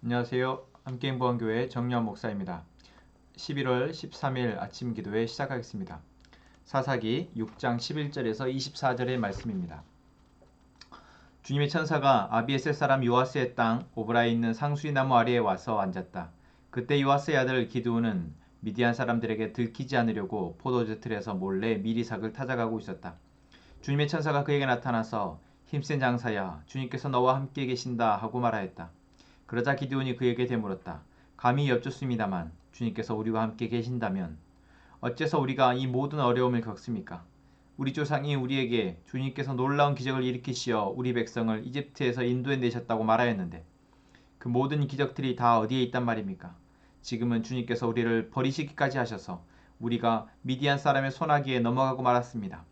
안녕하세요. 함께행보원교회 정유한 목사입니다. 11월 13일 아침 기도회 시작하겠습니다. 사사기 6장 11절에서 24절의 말씀입니다. 주님의 천사가 아비에셀 사람 요아스의 땅 오브라에 있는 상수리 나무 아래에 와서 앉았다. 그때 요아스의 아들 기드온은 미디안 사람들에게 들키지 않으려고 포도주 틀에서 몰래 미리삭을 타작하고 있었다. 주님의 천사가 그에게 나타나서 힘센 장사야, 주님께서 너와 함께 계신다 하고 말하였다. 그러자 기드온이 그에게 되물었다. 감히 여쭙습니다만 주님께서 우리와 함께 계신다면 어째서 우리가 이 모든 어려움을 겪습니까? 우리 조상이 우리에게 주님께서 놀라운 기적을 일으키시어 우리 백성을 이집트에서 인도해 내셨다고 말하였는데 그 모든 기적들이 다 어디에 있단 말입니까? 지금은 주님께서 우리를 버리시기까지 하셔서 우리가 미디안 사람의 손아귀에 넘어가고 말았습니다.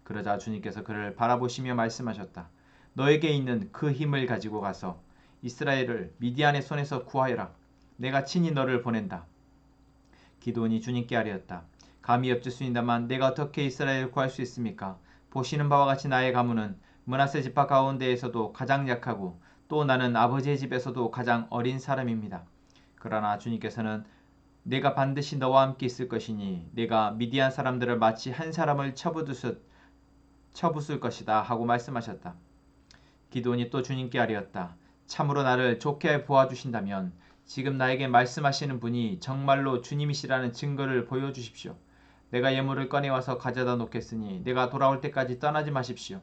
그러자 주님께서 그를 바라보시며 말씀하셨다. 너에게 있는 그 힘을 가지고 가서 이스라엘을 미디안의 손에서 구하여라. 내가 친히 너를 보낸다. 기드온이 주님께 아뢰었다. 감히 여쭙습니다만 내가 어떻게 이스라엘을 구할 수 있습니까? 보시는 바와 같이 나의 가문은 므낫세 지파 가운데에서도 가장 약하고 또 나는 아버지의 집에서도 가장 어린 사람입니다. 그러나 주님께서는 내가 반드시 너와 함께 있을 것이니 내가 미디안 사람들을 마치 한 사람을 쳐부술 것이다 하고 말씀하셨다. 기드온이 또 주님께 아뢰었다. 참으로 나를 좋게 보아주신다면 지금 나에게 말씀하시는 분이 정말로 주님이시라는 증거를 보여주십시오. 내가 예물을 꺼내와서 가져다 놓겠으니 내가 돌아올 때까지 떠나지 마십시오.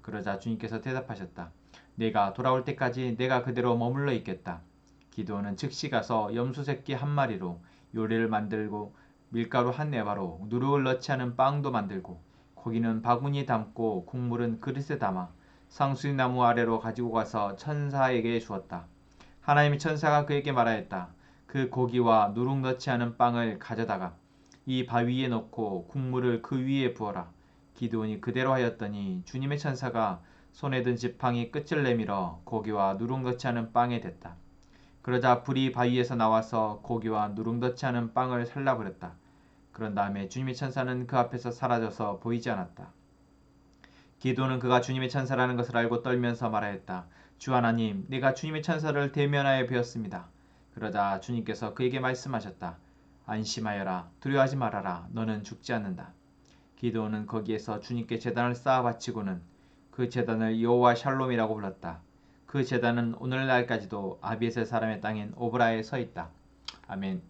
그러자 주님께서 대답하셨다. 내가 돌아올 때까지 내가 그대로 머물러 있겠다. 기드온은 즉시 가서 염소 새끼 한 마리로 요리를 만들고 밀가루 한 네바로 누룩을 넣지 않은 빵도 만들고 고기는 바구니에 담고 국물은 그릇에 담아 상수리나무 아래로 가지고 가서 천사에게 주었다. 하나님의 천사가 그에게 말하였다. 그 고기와 누룩 넣지 않은 빵을 가져다가 이 바위에 넣고 국물을 그 위에 부어라. 기드온이 그대로 하였더니 주님의 천사가 손에 든 지팡이 끝을 내밀어 고기와 누룩 넣지 않은 빵에 댔다. 그러자 불이 바위에서 나와서 고기와 누룩 넣지 않은 빵을 살라버렸다. 그런 다음에 주님의 천사는 그 앞에서 사라져서 보이지 않았다. 기드온은 그가 주님의 천사라는 것을 알고 떨면서 말하였다. 주 하나님, 내가 주님의 천사를 대면하여 뵈었습니다. 그러자 주님께서 그에게 말씀하셨다. 안심하여라. 두려워하지 말아라. 너는 죽지 않는다. 기드온은 거기에서 주님께 제단을 쌓아 바치고는 그 제단을 여호와 샬롬이라고 불렀다. 그 제단은 오늘날까지도 아비에셀 사람의 땅인 오브라에 서 있다. 아멘.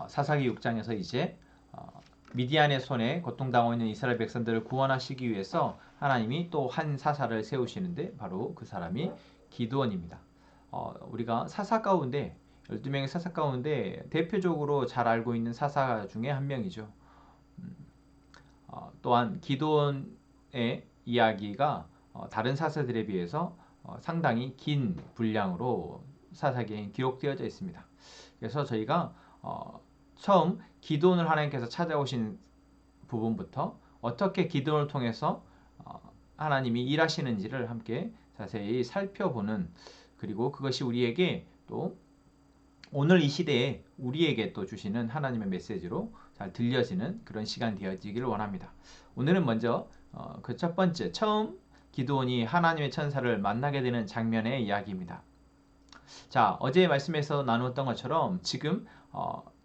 사사기 6장에서 이제 미디안의 손에 고통당하고 있는 이스라엘 백성들을 구원하시기 위해서 하나님이 또 한 사사를 세우시는데 바로 그 사람이 기드온입니다. 우리가 사사 가운데 12명의 사사 가운데 대표적으로 잘 알고 있는 사사 중에 한 명이죠. 또한 기드온의 이야기가 다른 사사들에 비해서 상당히 긴 분량으로 사사기에 기록되어져 있습니다. 그래서 저희가 처음 기드온을 하나님께서 찾아오신 부분부터 어떻게 기드온을 통해서 하나님이 일하시는지를 함께 자세히 살펴보는, 그리고 그것이 우리에게 또 오늘 이 시대에 우리에게 또 주시는 하나님의 메시지로 잘 들려지는 그런 시간 되어지기를 원합니다. 오늘은 먼저 그 첫 번째, 처음 기드온이 하나님의 천사를 만나게 되는 장면의 이야기입니다. 자, 어제 말씀에서 나누었던 것처럼 지금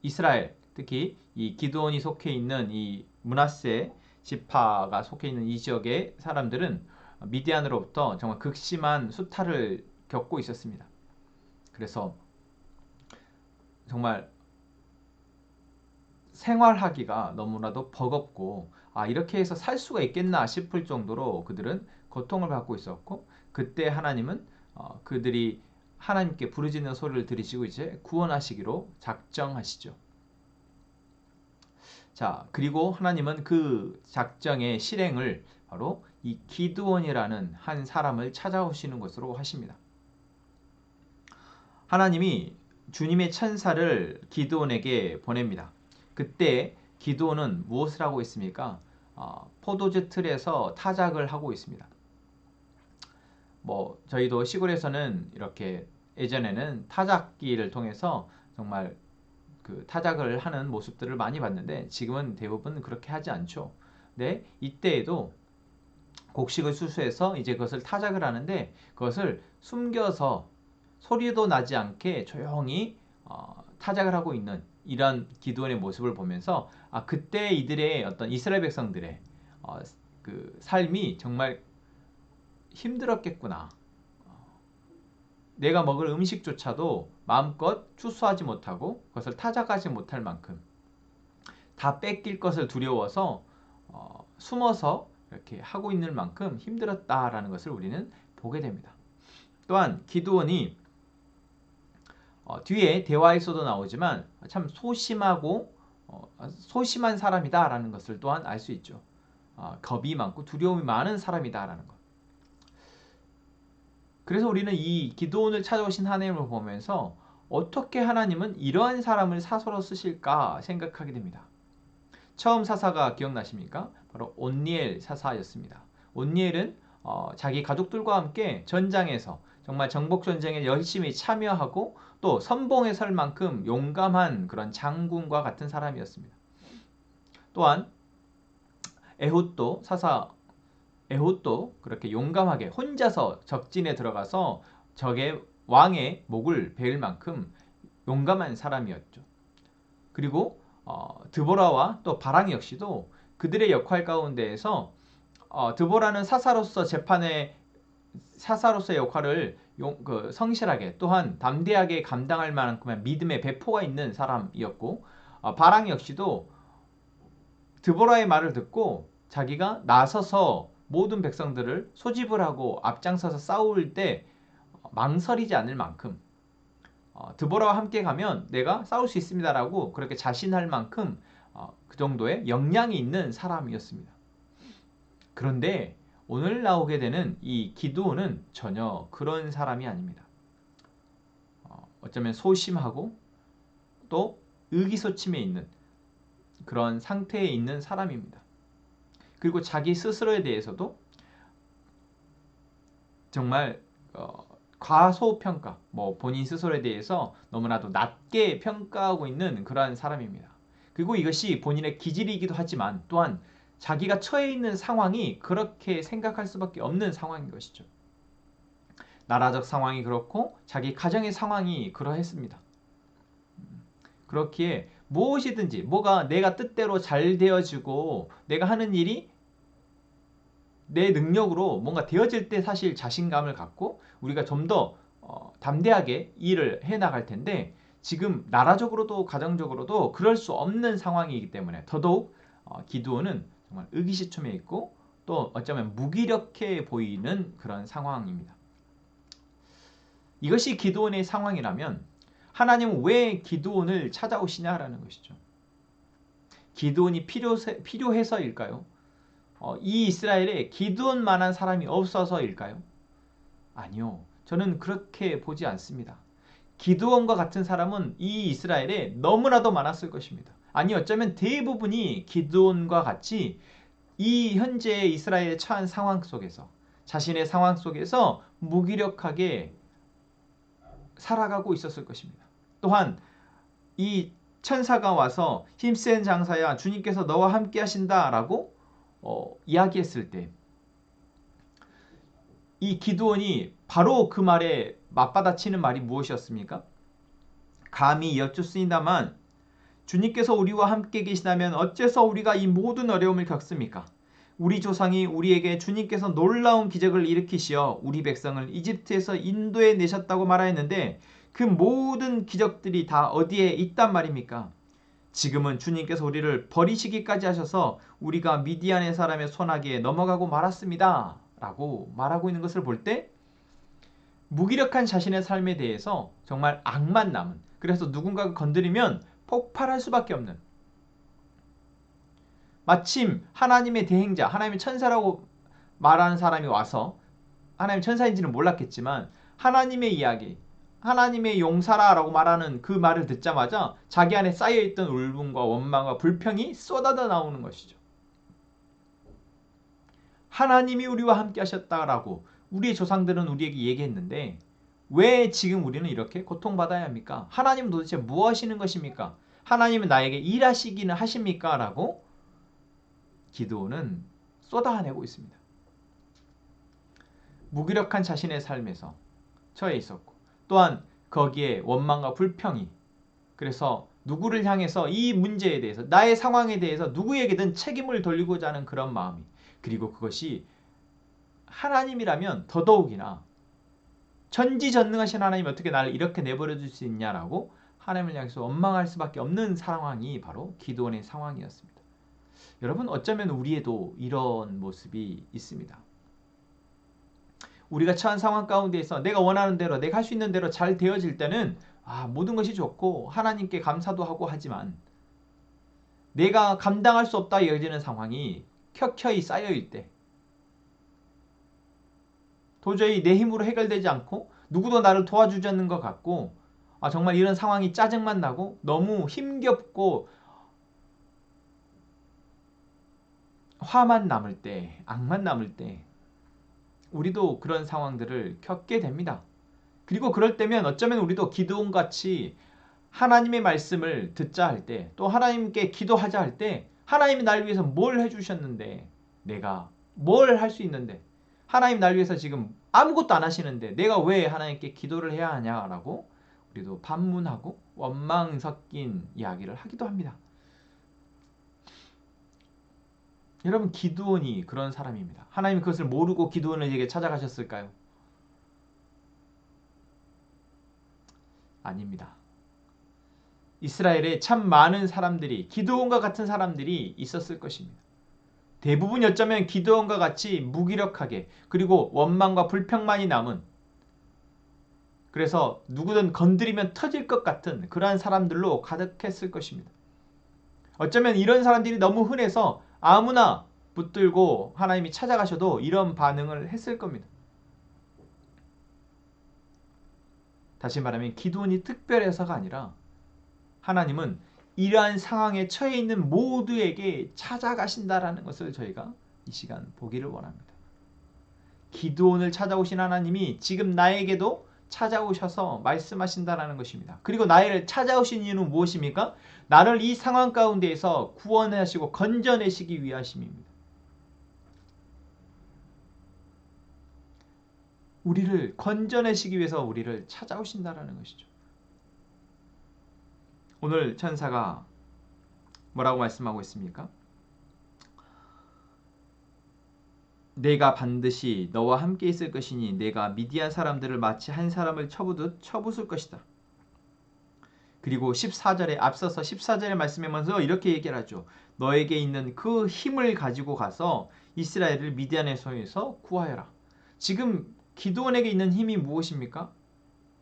이스라엘, 특히 이 기드온이 속해 있는 이 므낫세 지파가 속해 있는 이 지역의 사람들은 미디안으로부터 정말 극심한 수탈을 겪고 있었습니다. 그래서 정말 생활하기가 너무나도 버겁고 이렇게 해서 살 수가 있겠나 싶을 정도로 그들은 고통을 받고 있었고, 그때 하나님은 그들이 하나님께 부르짖는 소리를 들으시고 이제 구원하시기로 작정하시죠. 자, 그리고 하나님은 그 작정의 실행을 바로 이 기드온이라는 한 사람을 찾아오시는 것으로 하십니다. 하나님이 주님의 천사를 기드온에게 보냅니다. 그때 기드온은 무엇을 하고 있습니까? 포도주 틀에서 타작을 하고 있습니다. 저희도 시골에서는 이렇게 예전에는 타작기를 통해서 정말 그 타작을 하는 모습들을 많이 봤는데 지금은 대부분 그렇게 하지 않죠. 네, 이때에도 곡식을 수수해서 이제 그것을 타작을 하는데 그것을 숨겨서 소리도 나지 않게 조용히 타작을 하고 있는 이런 기드온의 모습을 보면서 그때 이들의 어떤 이스라엘 백성들의 그 삶이 정말 힘들었겠구나. 내가 먹을 음식조차도 마음껏 추수하지 못하고 그것을 타작하지 못할 만큼 다 뺏길 것을 두려워서 숨어서 이렇게 하고 있는 만큼 힘들었다라는 것을 우리는 보게 됩니다. 또한 기드온이 뒤에 대화에서도 나오지만 참 소심하고 소심한 사람이다라는 것을 또한 알 수 있죠. 겁이 많고 두려움이 많은 사람이다라는 것. 그래서 우리는 이 기드온을 찾아오신 하나님을 보면서 어떻게 하나님은 이러한 사람을 사서로 쓰실까 생각하게 됩니다. 처음 사사가 기억나십니까? 바로 온니엘 사사였습니다. 온니엘은 자기 가족들과 함께 전장에서 정말 정복전쟁에 열심히 참여하고 또 선봉에 설 만큼 용감한 그런 장군과 같은 사람이었습니다. 또한 에훗도 그렇게 용감하게 혼자서 적진에 들어가서 적의 왕의 목을 베을 만큼 용감한 사람이었죠. 그리고 드보라와 또 바락 역시도 그들의 역할 가운데에서 드보라는 사사로서의 역할을 성실하게 또한 담대하게 감당할 만큼의 믿음의 배포가 있는 사람이었고 바락 역시도 드보라의 말을 듣고 자기가 나서서 모든 백성들을 소집을 하고 앞장서서 싸울 때 망설이지 않을 만큼 드보라와 함께 가면 내가 싸울 수 있습니다라고 그렇게 자신할 만큼 그 정도의 역량이 있는 사람이었습니다. 그런데 오늘 나오게 되는 이 기드온은 전혀 그런 사람이 아닙니다. 어쩌면 소심하고 또 의기소침해 있는 그런 상태에 있는 사람입니다. 그리고 자기 스스로에 대해서도 정말 과소평가, 본인 스스로에 대해서 너무나도 낮게 평가하고 있는 그러한 사람입니다. 그리고 이것이 본인의 기질이기도 하지만 또한 자기가 처해 있는 상황이 그렇게 생각할 수밖에 없는 상황인 것이죠. 나라적 상황이 그렇고 자기 가정의 상황이 그러했습니다. 그렇기에 무엇이든지 뭐가 내가 뜻대로 잘 되어지고 내가 하는 일이 내 능력으로 뭔가 되어질 때 사실 자신감을 갖고 우리가 좀 더 담대하게 일을 해나갈 텐데 지금 나라적으로도 가정적으로도 그럴 수 없는 상황이기 때문에 더더욱 기드온은 정말 의기시침해 있고 또 어쩌면 무기력해 보이는 그런 상황입니다. 이것이 기드온의 상황이라면 하나님은 왜 기드온을 찾아오시냐라는 것이죠. 기드온이 필요해서일까요? 이 이스라엘에 기드온만한 사람이 없어서일까요? 아니요. 저는 그렇게 보지 않습니다. 기드온과 같은 사람은 이 이스라엘에 너무나도 많았을 것입니다. 아니 어쩌면 대부분이 기드온과 같이 이 현재 이스라엘에 처한 상황 속에서 자신의 상황 속에서 무기력하게 살아가고 있었을 것입니다. 또한 이 천사가 와서 힘센 장사야 주님께서 너와 함께 하신다라고 이야기했을 때 이 기드온이 바로 그 말에 맞받아치는 말이 무엇이었습니까? 감히 여쭙습니다만 주님께서 우리와 함께 계시다면 어째서 우리가 이 모든 어려움을 겪습니까? 우리 조상이 우리에게 주님께서 놀라운 기적을 일으키시어 우리 백성을 이집트에서 인도해 내셨다고 말하였는데 그 모든 기적들이 다 어디에 있단 말입니까? 지금은 주님께서 우리를 버리시기까지 하셔서 우리가 미디안의 사람의 손아귀에 넘어가고 말았습니다. 라고 말하고 있는 것을 볼 때 무기력한 자신의 삶에 대해서 정말 악만 남은, 그래서 누군가가 건드리면 폭발할 수밖에 없는, 마침 하나님의 대행자, 하나님의 천사라고 말하는 사람이 와서 하나님 천사인지는 몰랐겠지만 하나님의 이야기, 하나님의 용사라라고 말하는 그 말을 듣자마자 자기 안에 쌓여있던 울분과 원망과 불평이 쏟아져 나오는 것이죠. 하나님이 우리와 함께 하셨다라고 우리의 조상들은 우리에게 얘기했는데 왜 지금 우리는 이렇게 고통받아야 합니까? 하나님은 도대체 뭐 하시는 것입니까? 하나님은 나에게 일하시기는 하십니까? 라고 기드온은 쏟아내고 있습니다. 무기력한 자신의 삶에서 처해 있었고 또한 거기에 원망과 불평이 그래서 누구를 향해서 이 문제에 대해서 나의 상황에 대해서 누구에게든 책임을 돌리고자 하는 그런 마음이 그리고 그것이 하나님이라면 더더욱이나 전지전능하신 하나님이 어떻게 나를 이렇게 내버려 둘 수 있냐라고 하나님을 향해서 원망할 수밖에 없는 상황이 바로 기드온의 상황이었습니다. 여러분 어쩌면 우리에도 이런 모습이 있습니다. 우리가 처한 상황 가운데에서 내가 원하는 대로 내가 할 수 있는 대로 잘 되어질 때는 모든 것이 좋고 하나님께 감사도 하고 하지만 내가 감당할 수 없다 여겨지는 상황이 켜켜이 쌓여있을 때 도저히 내 힘으로 해결되지 않고 누구도 나를 도와주지 않는 것 같고 정말 이런 상황이 짜증만 나고 너무 힘겹고 화만 남을 때, 악만 남을 때 우리도 그런 상황들을 겪게 됩니다. 그리고 그럴 때면 어쩌면 우리도 기드온같이 하나님의 말씀을 듣자 할 때 또 하나님께 기도하자 할 때 하나님이 날 위해서 뭘 해주셨는데 내가 뭘 할 수 있는데 하나님 날 위해서 지금 아무것도 안 하시는데 내가 왜 하나님께 기도를 해야 하냐라고 우리도 반문하고 원망 섞인 이야기를 하기도 합니다. 여러분 기드온이 그런 사람입니다. 하나님이 그것을 모르고 기드온에게 찾아가셨을까요? 아닙니다. 이스라엘에 참 많은 사람들이 기드온과 같은 사람들이 있었을 것입니다. 대부분 어쩌면 기드온과 같이 무기력하게 그리고 원망과 불평만이 남은 그래서 누구든 건드리면 터질 것 같은 그러한 사람들로 가득했을 것입니다. 어쩌면 이런 사람들이 너무 흔해서 아무나 붙들고 하나님이 찾아가셔도 이런 반응을 했을 겁니다. 다시 말하면 기드온이 특별해서가 아니라 하나님은 이러한 상황에 처해 있는 모두에게 찾아가신다라는 것을 저희가 이 시간 보기를 원합니다. 기드온을 찾아오신 하나님이 지금 나에게도 찾아오셔서 말씀하신다라는 것입니다. 그리고 나를 찾아오신 이유는 무엇입니까? 나를 이 상황 가운데에서 구원하시고 건져내시기 위하심입니다. 우리를 건져내시기 위해서 우리를 찾아오신다라는 것이죠. 오늘 천사가 뭐라고 말씀하고 있습니까? 내가 반드시 너와 함께 있을 것이니 내가 미디안 사람들을 마치 한 사람을 쳐부듯 쳐부술 것이다. 그리고 14절에 앞서서 14절의 말씀에 먼저 이렇게 얘기를 하죠. 너에게 있는 그 힘을 가지고 가서 이스라엘을 미디안의 손에서 구하여라. 지금 기드온에게 있는 힘이 무엇입니까?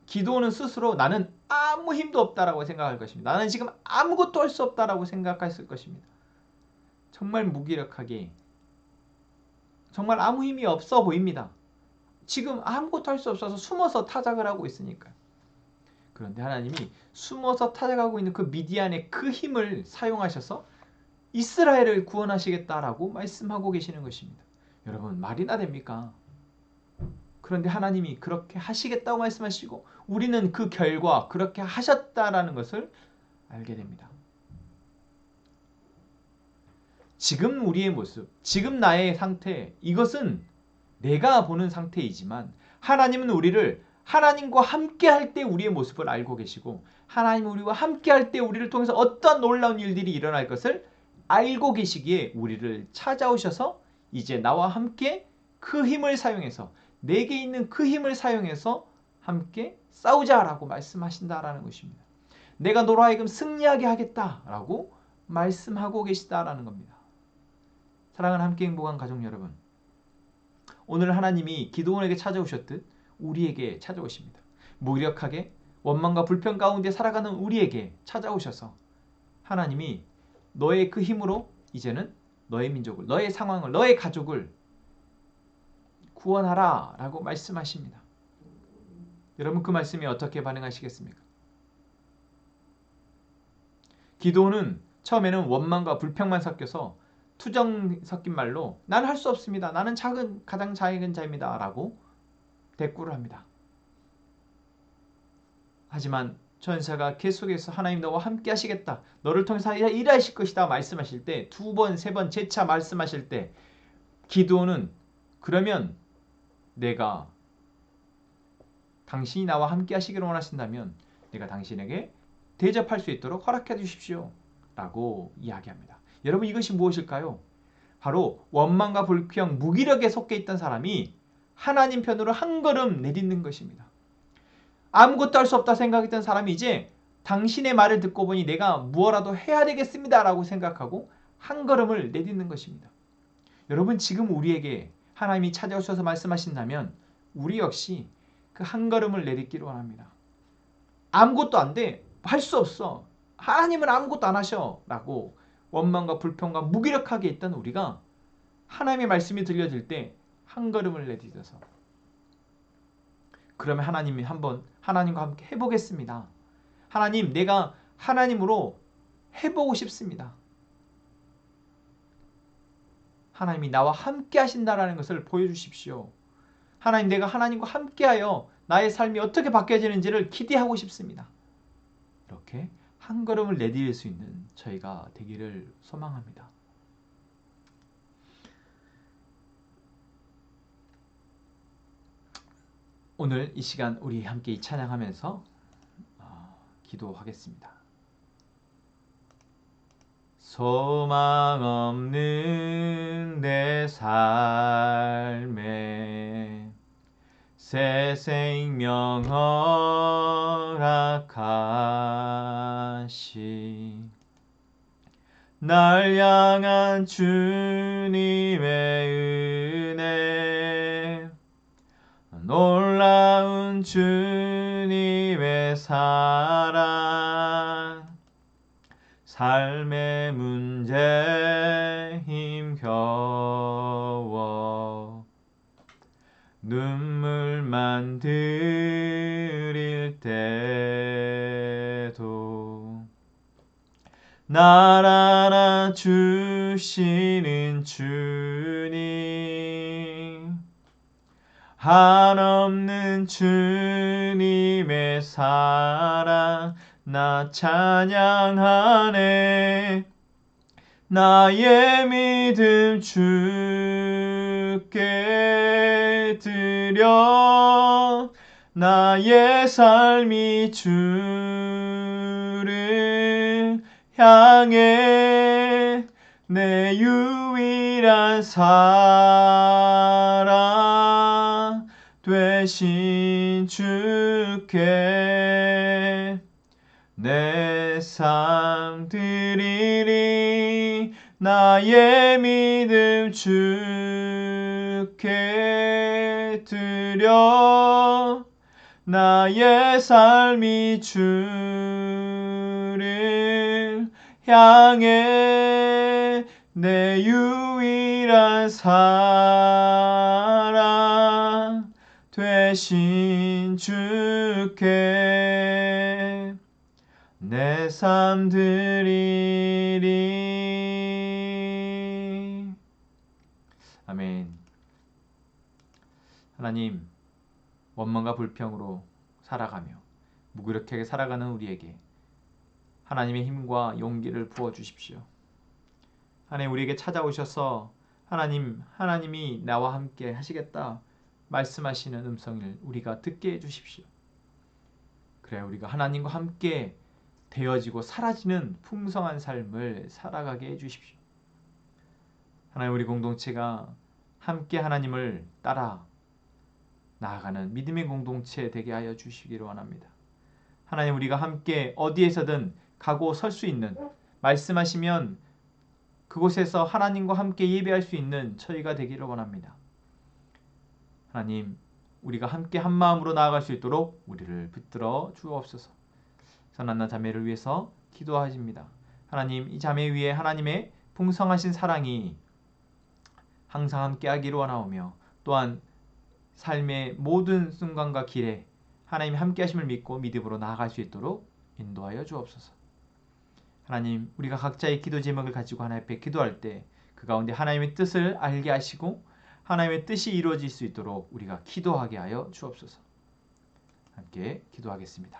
기드온은 스스로 나는 아무 힘도 없다라고 생각할 것입니다. 나는 지금 아무것도 할 수 없다라고 생각했을 것입니다. 정말 무기력하게 정말 아무 힘이 없어 보입니다. 지금 아무것도 할 수 없어서 숨어서 타작을 하고 있으니까. 그런데 하나님이 숨어서 타작하고 있는 그 미디안의 그 힘을 사용하셔서 이스라엘을 구원하시겠다라고 말씀하고 계시는 것입니다. 여러분 말이나 됩니까? 그런데 하나님이 그렇게 하시겠다고 말씀하시고 우리는 그 결과 그렇게 하셨다라는 것을 알게 됩니다. 지금 우리의 모습, 지금 나의 상태, 이것은 내가 보는 상태이지만 하나님은 우리를 하나님과 함께 할 때 우리의 모습을 알고 계시고 하나님은 우리와 함께 할 때 우리를 통해서 어떤 놀라운 일들이 일어날 것을 알고 계시기에 우리를 찾아오셔서 이제 나와 함께 그 힘을 사용해서 내게 있는 그 힘을 사용해서 함께 싸우자라고 말씀하신다라는 것입니다. 내가 너로 하여금 승리하게 하겠다라고 말씀하고 계시다라는 겁니다. 사랑하는 함께 행복한 가족 여러분, 오늘 하나님이 기드온에게 찾아오셨듯 우리에게 찾아오십니다. 무기력하게 원망과 불평 가운데 살아가는 우리에게 찾아오셔서 하나님이 너의 그 힘으로 이제는 너의 민족을, 너의 상황을, 너의 가족을 구원하라 라고 말씀하십니다. 여러분 그 말씀에 어떻게 반응하시겠습니까? 기드온은 처음에는 원망과 불평만 섞여서 투정 섞인 말로 나는 할 수 없습니다. 나는 가장 작은 자입니다. 라고 대꾸를 합니다. 하지만 천사가 계속해서 하나님 너와 함께 하시겠다. 너를 통해서 일하실 것이다. 말씀하실 때 두 번, 세 번 재차 말씀하실 때 기드온은 그러면 내가 당신이 나와 함께 하시기를 원하신다면 내가 당신에게 대접할 수 있도록 허락해 주십시오. 라고 이야기합니다. 여러분 이것이 무엇일까요? 바로 원망과 불평, 무기력에 속해 있던 사람이 하나님 편으로 한 걸음 내딛는 것입니다. 아무것도 할 수 없다 생각했던 사람이 이제 당신의 말을 듣고 보니 내가 무엇라도 해야 되겠습니다 라고 생각하고 한 걸음을 내딛는 것입니다. 여러분 지금 우리에게 하나님이 찾아오셔서 말씀하신다면 우리 역시 그 한 걸음을 내딛기를 원합니다. 아무것도 안 돼. 할 수 없어. 하나님은 아무것도 안 하셔. 라고 원망과 불평과 무기력하게 있던 우리가 하나님의 말씀이 들려질 때 한 걸음을 내딛어서 그러면 하나님이 한번 하나님과 함께 해보겠습니다. 하나님, 내가 하나님으로 해보고 싶습니다. 하나님이 나와 함께 하신다라는 것을 보여주십시오. 하나님, 내가 하나님과 함께하여 나의 삶이 어떻게 바뀌어지는지를 기대하고 싶습니다. 이렇게 한 걸음을 내디딜 수 있는 저희가 되기를 소망합니다. 오늘 이 시간 우리 함께 찬양하면서 기도하겠습니다. 소망 없는 내 삶에 새 생명 허락하시 날 향한 주님의 은혜 놀라운 주님의 사랑 삶의 문제 힘겨워 눈물만 들일 때도 날 알아주시는 주님 한없는 주님의 사랑 나 찬양하네 나의 믿음 주께 드려 나의 삶이 주를 향해 내 유일한 사랑 되신 주께 내 삶 드리리 나의 믿음 주께 드려 나의 삶이 주를 향해 내 유일한 사랑 되신 주께 내 삶 드리리. 아멘. 하나님, 원망과 불평으로 살아가며 무기력하게 살아가는 우리에게 하나님의 힘과 용기를 부어주십시오. 하나님 우리에게 찾아오셔서 하나님이 나와 함께 하시겠다 말씀하시는 음성을 우리가 듣게 해주십시오. 그래 우리가 하나님과 함께 되어지고 사라지는 풍성한 삶을 살아가게 해주십시오. 하나님 우리 공동체가 함께 하나님을 따라 나아가는 믿음의 공동체 되게 하여 주시기를 원합니다. 하나님 우리가 함께 어디에서든 가고 설 수 있는 말씀하시면 그곳에서 하나님과 함께 예배할 수 있는 저희가 되기를 원합니다. 하나님 우리가 함께 한 마음으로 나아갈 수 있도록 우리를 붙들어 주옵소서. 선한나 자매를 위해서 기도하십니다. 하나님 이 자매 위에 하나님의 풍성하신 사랑이 항상 함께 하기를 원하오며 또한 삶의 모든 순간과 길에 하나님이 함께 하심을 믿고 믿음으로 나아갈 수 있도록 인도하여 주옵소서. 하나님 우리가 각자의 기도 제목을 가지고 하나님 앞에 기도할 때 그 가운데 하나님의 뜻을 알게 하시고 하나님의 뜻이 이루어질 수 있도록 우리가 기도하게 하여 주옵소서. 함께 기도하겠습니다.